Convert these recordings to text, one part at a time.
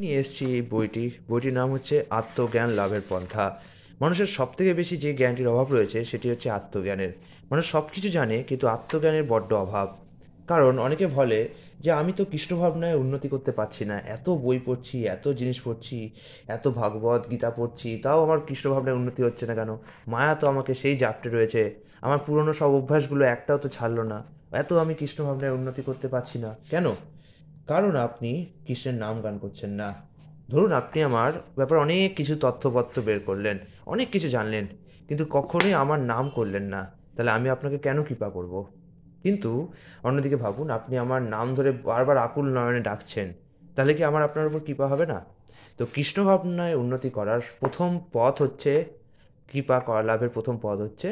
নিয়ে এসেছি এই বইটির নাম হচ্ছে আত্মজ্ঞান লাভের পন্থা। মানুষের সবথেকে বেশি যে জ্ঞানটির অভাব রয়েছে সেটি হচ্ছে আত্মজ্ঞানের। মানুষ সব কিছু জানে কিন্তু আত্মজ্ঞানের বড্ড অভাব। কারণ অনেকে বলে যে আমি তো কৃষ্ণ ভাবনায় উন্নতি করতে পারছি না, এত বই পড়ছি, এত জিনিস পড়ছি, এত ভাগবত গীতা পড়ছি, তাও আমার কৃষ্ণ ভাবনায় উন্নতি হচ্ছে না কেন? মায়া তো আমাকে সেই জাপটে রয়েছে, আমার পুরনো সব অভ্যাসগুলো একটাও তো ছাড়লো না, এত আমি কৃষ্ণ ভাবনায় উন্নতি করতে পারছি না কেন? কারণ আপনি কৃষ্ণের নাম গান করছেন না। ধরুন আপনি আমার ব্যাপারে অনেক কিছু তথ্যপত্র বের করলেন, অনেক কিছু জানলেন, কিন্তু কখনোই আমার নাম করলেন না। তাহলে আমি আপনাকে কেন কৃপা করব? কিন্তু অন্যদিকে ভাবুন, আপনি আমার নাম ধরে বারবার আকুল নয়নে ডাকছেন, তাহলে কি আমার আপনার উপর কৃপা হবে না? তো কৃষ্ণ ভাবনায় উন্নতি করার প্রথম পথ হচ্ছে, কৃপা করা লাভের প্রথম পথ হচ্ছে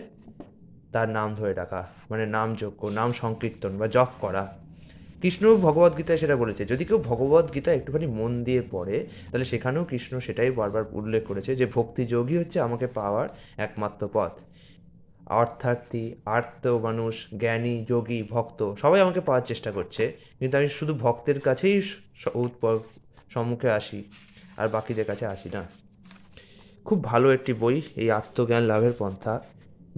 তার নাম ধরে ডাকা, মানে নাম যজ্ঞ, নাম সংকীর্তন বা জপ করা। কৃষ্ণ ভগবদ্গীতায় সেটা বলেছে। যদি কেউ ভগবদ্গীতা একটুখানি মন দিয়ে পড়ে, তাহলে সেখানেও কৃষ্ণ সেটাই বারবার উল্লেখ করেছে যে ভক্তি যোগই হচ্ছে আমাকে পাওয়ার একমাত্র পথ। অর্থার্থী, আর্ত মানুষ, জ্ঞানী, যোগী, ভক্ত সবাই আমাকে পাওয়ার চেষ্টা করছে, কিন্তু আমি শুধু ভক্তের কাছেই সম্মুখে আসি, আর বাকিদের কাছে আসি না। খুব ভালো একটি বই এই আত্মজ্ঞান লাভের পন্থা।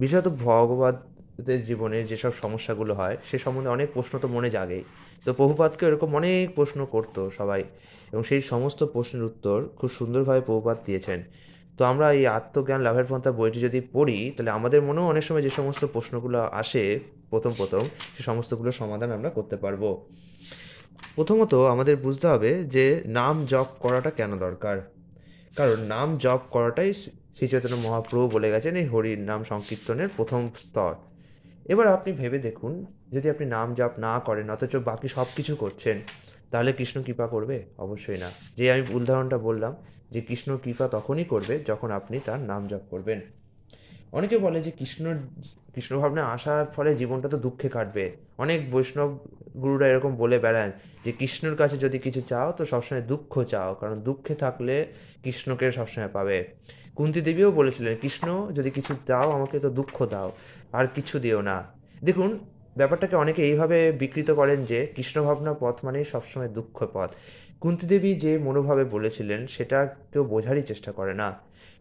বিশেষত ভগবতের জীবনে যেসব সমস্যাগুলো হয় সে সম্বন্ধে অনেক প্রশ্ন তো মনে জাগেই। তো প্রভুপাদকে এরকম অনেক প্রশ্ন করতো সবাই, এবং সেই সমস্ত প্রশ্নের উত্তর খুব সুন্দরভাবে প্রভুপাদ দিয়েছেন। তো আমরা এই আত্মজ্ঞান লাভের পন্থা বইটি যদি পড়ি, তাহলে আমাদের মনেও অনেক সময় যে সমস্ত প্রশ্নগুলো আসে প্রথম প্রথম, সে সমস্তগুলোর সমাধান আমরা করতে পারবো। প্রথমত আমাদের বুঝতে হবে যে নাম জপ করাটা কেন দরকার। কারণ নাম জপ করাটাই শ্রী চৈতন্য মহাপ্রভু বলে গেছেন এই হরির নাম সংকীর্তনের প্রথম স্তর। এবার আপনি ভেবে দেখুন, যদি আপনি নাম জপ না করেন অথচ বাকি সব কিছু করছেন, তাহলে কৃষ্ণ কৃপা করবে? অবশ্যই না। যে আমি উদাহরণটা বললাম, যে কৃষ্ণ কৃপা তখনই করবে যখন আপনি তার নাম জপ করবেন। অনেকে বলে যে কৃষ্ণ ভাবনায় আসার ফলে জীবনটা তো দুঃখে কাটবে। অনেক বৈষ্ণব গুরুরা এরকম বলে বেড়ান যে কৃষ্ণর কাছে যদি কিছু চাও তো সবসময় দুঃখ চাও, কারণ দুঃখে থাকলে কৃষ্ণকে সবসময় পাবে। কুন্তী দেবীও বলেছিলেন, কৃষ্ণ যদি কিছু দাও আমাকে তো দুঃখ দাও, আর কিছু দিও না। দেখুন, ব্যাপারটাকে অনেকে এইভাবে বিকৃত করেন যে কৃষ্ণ ভাবনার পথ মানেই সবসময় দুঃখ পথ। কুন্তী দেবী যে মনোভাবে বলেছিলেন সেটা কেউ বোঝারই চেষ্টা করে না।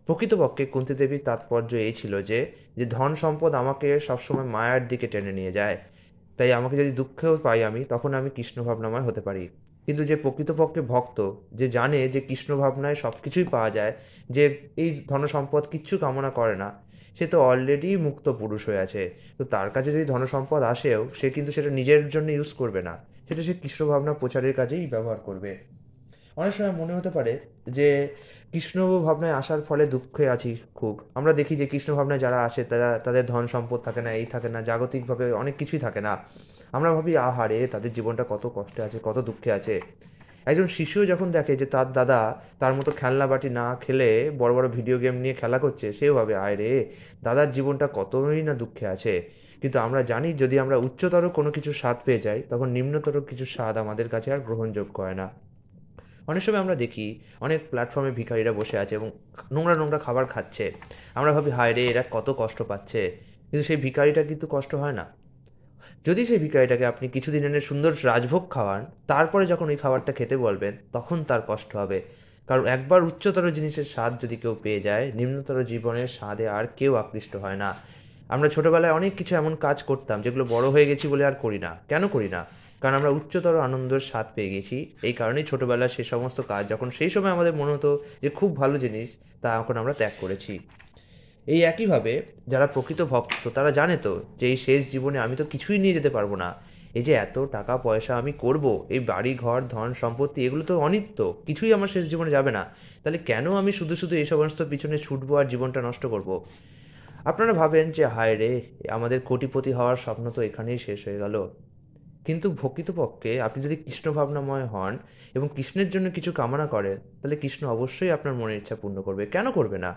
প্রকৃতপক্ষে কুন্তী দেবীর তাৎপর্য এই ছিল যে যে ধন সম্পদ আমাকে সবসময় মায়ার দিকে টেনে নিয়ে যায়, তাই আমাকে যদি দুঃখেও পাই আমি, তখন আমি কৃষ্ণ ভাবনাময় হতে পারি। কিন্তু যে প্রকৃতপক্ষে ভক্ত, যে জানে যে কৃষ্ণ ভাবনায় সব কিছুই পাওয়া যায়, যে এই ধন সম্পদ কিচ্ছু কামনা করে না, সে তো অলরেডি মুক্ত পুরুষ হয়ে আছে। তো তার কাছে যদি ধন সম্পদ আসেও, সে কিন্তু সেটা নিজের জন্য ইউজ করবে না, সেটা সে কৃষ্ণ ভাবনা প্রচারের কাজেই ব্যবহার করবে। অনেক সময় মনে হতে পারে যে কৃষ্ণ ভাবনায় আসার ফলে দুঃখে আছি খুব। আমরা দেখি যে কৃষ্ণ ভাবনায় যারা আসে তারা, তাদের ধন সম্পদ থাকে না, এই থাকে না, জাগতিকভাবে অনেক কিছুই থাকে না। আমরা ভাবি আহারে তাদের জীবনটা কত কষ্টে আছে, কত দুঃখে আছে। একজন শিশুও যখন দেখে যে তার দাদা তার মতো খেলনা বাটি না খেলে বড় বড় ভিডিও গেম নিয়ে খেলা করছে, সেও ভাবে আয় রে, দাদার জীবনটা কতই না দুঃখে আছে। কিন্তু আমরা জানি যদি আমরা উচ্চতর কোনো কিছু স্বাদ পেয়ে যাই, তখন নিম্নতর কিছু স্বাদ আমাদের কাছে আর গ্রহণযোগ্য হয় না। অনেক সময় আমরা দেখি অনেক প্ল্যাটফর্মে ভিখারিরা বসে আছে এবং নোংরা নোংরা খাবার খাচ্ছে। আমরা ভাবি হায় রে, এরা কত কষ্ট পাচ্ছে। কিন্তু সেই ভিখারিটা কিন্তু কষ্ট হয় না। যদি সেই ভিখারিটাকে আপনি কিছুদিনের সুন্দর রাজভোগ খাওয়ান, তারপরে যখন ওই খাবারটা খেতে বলবেন, তখন তার কষ্ট হবে। কারণ একবার উচ্চতর জিনিসের স্বাদ যদি কেউ পেয়ে যায়, নিম্নতর জীবনের স্বাদে আর কেউ আকৃষ্ট হয় না। আমরা ছোটবেলায় অনেক কিছু এমন কাজ করতাম যেগুলো বড় হয়ে গেছি বলে আর করি না। কেন করি না? কারণ আমরা উচ্চতর আনন্দের স্বাদ পেয়ে গেছি। এই কারণেই ছোটবেলার সে সমস্ত কাজ যখন সেই সময় আমাদের মনে হতো যে খুব ভালো জিনিস, তা এখন আমরা ত্যাগ করেছি। এই একইভাবে যারা প্রকৃত ভক্ত তারা জানে তো যে এই শেষ জীবনে আমি তো কিছুই নিয়ে যেতে পারবো না। এই যে এত টাকা পয়সা আমি করব, এই বাড়ি ঘর ধন সম্পত্তি, এগুলো তো অনিত্য, কিছুই আমার শেষ জীবনে যাবে না। তাহলে কেন আমি শুধু শুধু এই সমস্ত পিছনে ছুটবো আর জীবনটা নষ্ট করব? আপনারা ভাবেন যে হায় রে, আমাদের কোটিপতি হওয়ার স্বপ্ন তো এখানেই শেষ হয়ে গেল। কিন্তু প্রকৃতপক্ষে আপনি যদি কৃষ্ণ ভাবনাময় হন এবং কৃষ্ণের জন্য কিছু কামনা করেন, তাহলে কৃষ্ণ অবশ্যই আপনার মনের ইচ্ছা পূর্ণ করবে। কেন করবে না?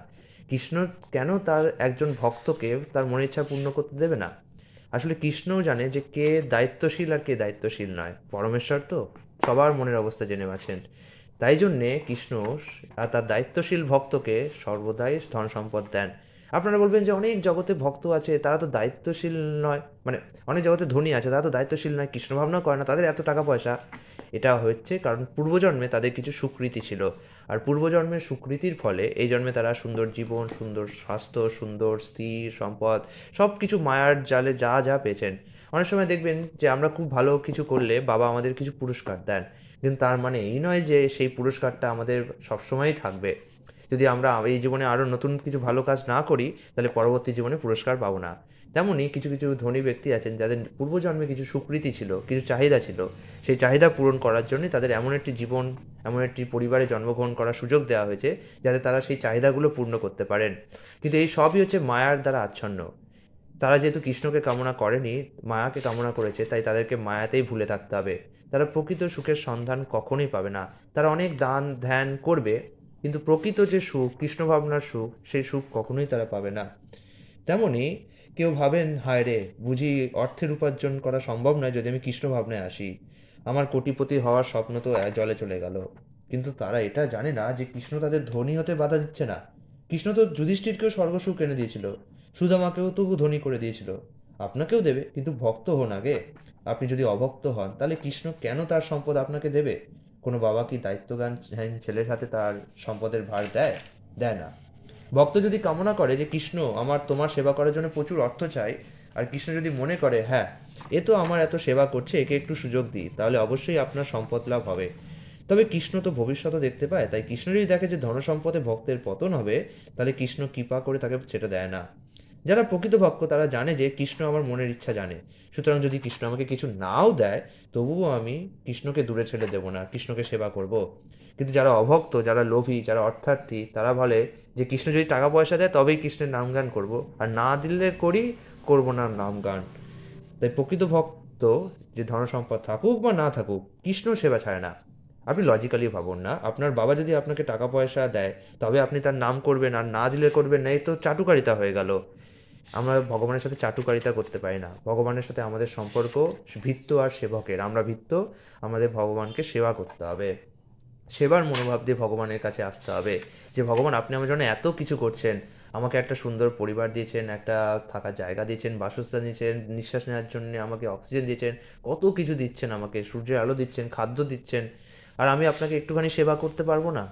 কৃষ্ণ কেন তার একজন ভক্তকে তার মনের ইচ্ছা পূর্ণ করতে দেবে না? আসলে কৃষ্ণও জানে যে কে দায়িত্বশীল আর কে দায়িত্বশীল নয়। পরমেশ্বর তো সবার মনের অবস্থা জেনে আছেন। তাই জন্যে কৃষ্ণ তার দায়িত্বশীল ভক্তকে সর্বদাই ধন সম্পদ দেন। আপনারা বলবেন যে অনেক জগতে ভক্ত আছে, তারা তো দায়িত্বশীল নয়, মানে অনেক জগতে ধনী আছে, তারা তো দায়িত্বশীল নয়, কৃষ্ণ ভাবনা করে না, তাদের এত টাকা পয়সা। এটা হচ্ছে কারণ পূর্বজন্মে তাদের কিছু সুকৃতি ছিল, আর পূর্বজন্মের সুকৃতির ফলে এই জন্মে তারা সুন্দর জীবন, সুন্দর স্বাস্থ্য, সুন্দর স্ত্রী, সম্পদ, সব কিছু মায়ার জালে যা যা পেয়েছেন। অনেক সময় দেখবেন যে আমরা খুব ভালো কিছু করলে বাবা আমাদের কিছু পুরস্কার দেন, কিন্তু তার মানে এই নয় যে সেই পুরস্কারটা আমাদের সবসময়ই থাকবে। যদি আমরা এই জীবনে আরও নতুন কিছু ভালো কাজ না করি, তাহলে পরবর্তী জীবনে পুরস্কার পাবো না। তেমনই কিছু কিছু ধনী ব্যক্তি আছেন যাদের পূর্বজন্মে কিছু সুকৃতি ছিল, কিছু চাহিদা ছিল, সেই চাহিদা পূরণ করার জন্যই তাদের এমন একটি জীবন, এমন একটি পরিবারে জন্মগ্রহণ করার সুযোগ দেওয়া হয়েছে যাতে তারা সেই চাহিদাগুলো পূর্ণ করতে পারেন। কিন্তু এই সবই হচ্ছে মায়ার দ্বারা আচ্ছন্ন। তারা যেহেতু কৃষ্ণকে কামনা করেনি, মায়াকে কামনা করেছে, তাই তাদেরকে মায়াতেই ভুলে থাকতে হবে। তারা প্রকৃত সুখের সন্ধান কখনোই পাবে না। তারা অনেক দান ধ্যান করবে, কিন্তু প্রকৃত যে সুখ, কৃষ্ণ ভাবনার সুখ, সেই সুখ কখনোই তারা পাবে না। তেমনই কেউ ভাবেন, হায় রে, বুঝি অর্থের উপার্জন করা সম্ভব নয় যদি আমি কৃষ্ণ ভাবনায় আসি, আমার কোটিপতি হওয়ার স্বপ্ন তো জলে চলে গেল। কিন্তু তারা এটা জানে না যে কৃষ্ণ তাদের ধনী হতে বাধা দিচ্ছে না। কৃষ্ণ তো যুধিষ্ঠিরকেও স্বর্গসুখ এনে দিয়েছিল, সুদামাকেও তবু ধনী করে দিয়েছিল। আপনাকেও দেবে, কিন্তু ভক্ত হন আগে। আপনি যদি অভক্ত হন, তাহলে কৃষ্ণ কেন তার সম্পদ আপনাকে দেবে? কোনো বাবা কি দায়িত্বজ্ঞান ছেলের হাতে তার সম্পদের ভার দেয়? দেয় না। ভক্ত যদি কামনা করে যে কৃষ্ণ আমার তোমার সেবা করার জন্য প্রচুর অর্থ চাই, আর কৃষ্ণ যদি মনে করে হ্যাঁ, এ তো আমার এত সেবা করছে, একে একটু সুযোগ দিই, তাহলে অবশ্যই আপনার সম্পদ লাভ হবে। তবে কৃষ্ণ তো ভবিষ্যৎও দেখতে পায়, তাই কৃষ্ণ যদি দেখে যে ধনসম্পদে ভক্তের পতন হবে, তাহলে কৃষ্ণ কৃপা করে তাকে সেটা দেয় না। যারা প্রকৃত ভক্ত তারা জানে যে কৃষ্ণ আমার মনের ইচ্ছা জানে, সুতরাং যদি কৃষ্ণ আমাকে কিছু নাও দেয়, তবুও আমি কৃষ্ণকে দূরে ছেড়ে দেবো না, কৃষ্ণকে সেবা করব। কিন্তু যারা অভক্ত, যারা লোভী, যারা অর্থার্থী, তারা বলে যে কৃষ্ণ যদি টাকা পয়সা দেয় তবেই কৃষ্ণের নাম গান করবো, আর না দিলে করবো না নাম গান। তাই প্রকৃত ভক্ত যে ধনসম্পদ থাকুক বা না থাকুক, কৃষ্ণ সেবা ছাড়ে না। আপনি লজিক্যালি ভাবুন না, আপনার বাবা যদি আপনাকে টাকা পয়সা দেয় তবে আপনি তার নাম করবেন, আর না দিলে করবেন না, এই তো চাটুকারিতা হয়ে গেল। আমরা ভগবানের সাথে চাটুকারিতা করতে পারি না। ভগবানের সাথে আমাদের সম্পর্ক ভৃত্য আর সেবকের। আমরা ভৃত্য, আমাদের ভগবানকে সেবা করতে হবে, সেবার মনোভাব দিয়ে ভগবানের কাছে আসতে হবে। যে ভগবান, আপনি আমার জন্য এত কিছু করছেন, আমাকে একটা সুন্দর পরিবার দিয়েছেন, একটা থাকার জায়গা দিয়েছেন, বাসস্থান দিয়েছেন, নিঃশ্বাস নেওয়ার জন্য আমাকে অক্সিজেন দিয়েছেন, কত কিছু দিচ্ছেন, আমাকে সূর্যের আলো দিচ্ছেন, খাদ্য দিচ্ছেন, আর আমি আপনাকে একটুখানি সেবা করতে পারবো না?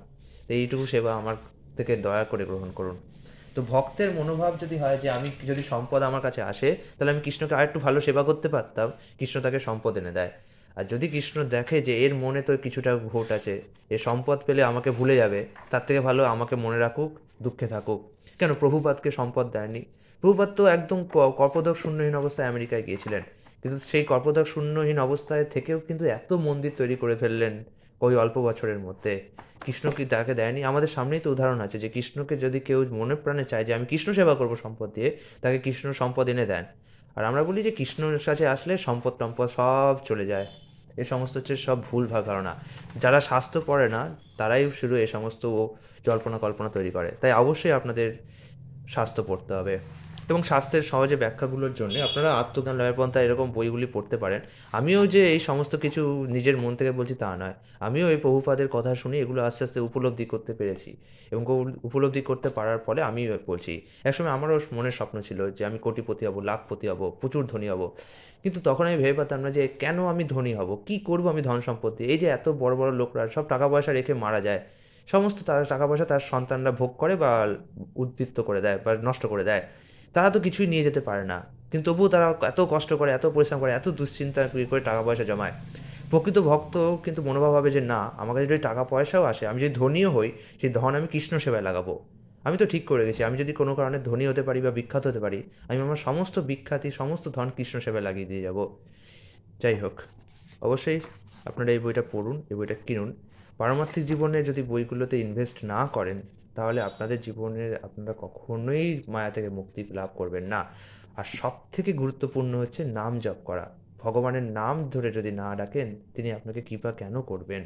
তো এইটুকু সেবা আমার থেকে দয়া করে গ্রহণ করুন। তো ভক্তের মনোভাব যদি হয় যে আমি যদি সম্পদ আমার কাছে আসে, তাহলে আমি কৃষ্ণকে আর একটু ভালো সেবা করতে পারতাম, কৃষ্ণ তাকে সম্পদ এনে দেয়। আর যদি কৃষ্ণ দেখে যে এর মনে তো কিছুটা ঘোট আছে, এ সম্পদ পেলে আমাকে ভুলে যাবে, তার থেকে ভালো আমাকে মনে রাখুক, দুঃখে থাকুক। কেন প্রভুপাদকে সম্পদ দেয়নি? প্রভুপাদ তো একদম কর্পদক শূন্যহীন অবস্থায় আমেরিকায় গিয়েছিলেন, কিন্তু সেই কর্পদক শূন্যহীন অবস্থায় থেকেও কিন্তু এত মন্দির তৈরি করে ফেললেন ওই অল্প বছরের মধ্যে। কৃষ্ণ কি তাকে দেয়নি? আমাদের সামনেই তো উদাহরণ আছে যে কৃষ্ণকে যদি কেউ মনে প্রাণে চায় যে আমি কৃষ্ণ সেবা করবো সম্পদ দিয়ে, তাকে কৃষ্ণ সম্পদ এনে দেন। আর আমরা বলি যে কৃষ্ণর কাছে আসলে সম্পদ টম্পদ সব চলে যায়। এ সমস্ত হচ্ছে সব ভুলভাল ধারণা। যারা শাস্ত্র পড়ে না, তারাই শুধু এ সমস্ত জল্পনা কল্পনা তৈরি করে। তাই অবশ্যই আপনাদের শাস্ত্র পড়তে হবে, এবং শাস্ত্রের সহজে ব্যাখ্যাগুলোর জন্য আপনারা আত্মজ্ঞান লাভের পন্থা এরকম বইগুলি পড়তে পারেন। আমিও যে এই সমস্ত কিছু নিজের মন থেকে বলছি তা নয়, আমিও এই প্রভুপাদের কথা শুনে এগুলো আস্তে আস্তে উপলব্ধি করতে পেরেছি, এবং উপলব্ধি করতে পারার ফলে আমি বলছি। একসময় আমারও মনের স্বপ্ন ছিল যে আমি কোটিপতি হব, লাখপতি হব, প্রচুর ধনী হব। কিন্তু তখন আমি ভেবে পেতাম না যে কেন আমি ধনী হব, কি করব আমি ধন সম্পত্তি। এই যে এত বড় বড় লোকরা সব টাকা পয়সা রেখে মারা যায়, সমস্ত তার টাকা পয়সা তার সন্তানরা ভোগ করে বা উদ্বৃত্ত করে দেয় বা নষ্ট করে দেয়, তারা তো কিছুই নিয়ে যেতে পারে না। কিন্তু তবুও তারা এত কষ্ট করে, এত পরিশ্রম করে, এত দুশ্চিন্তা করে টাকা পয়সা জমায়। প্রকৃত ভক্ত কিন্তু মনোভাব হবে যে না, আমার কাছে যদি টাকা পয়সাও আসে, আমি যদি ধনীও হই, সেই ধন আমি কৃষ্ণ সেবায় লাগাবো। আমি তো ঠিক করে গেছি, আমি যদি কোনো কারণে ধনী হতে পারি বা বিখ্যাত হতে পারি, আমি আমার সমস্ত বিখ্যাতি, সমস্ত ধন কৃষ্ণ সেবায় লাগিয়ে দিয়ে যাব। যাই হোক, অবশ্যই আপনারা এই বইটা পড়ুন, এই বইটা কিনুন। পারমার্থিক জীবনে যদি বইগুলোতে ইনভেস্ট না করেন, তাহলে আপনাদের জীবনের আপনারা কখনোই মায়া থেকে মুক্তি লাভ করবেন না। আর সবথেকে গুরুত্বপূর্ণ হচ্ছে নাম জপ করা। ভগবানের নাম ধরে যদি না ডাকেন, তিনি আপনাকে কৃপা কেন করবেন?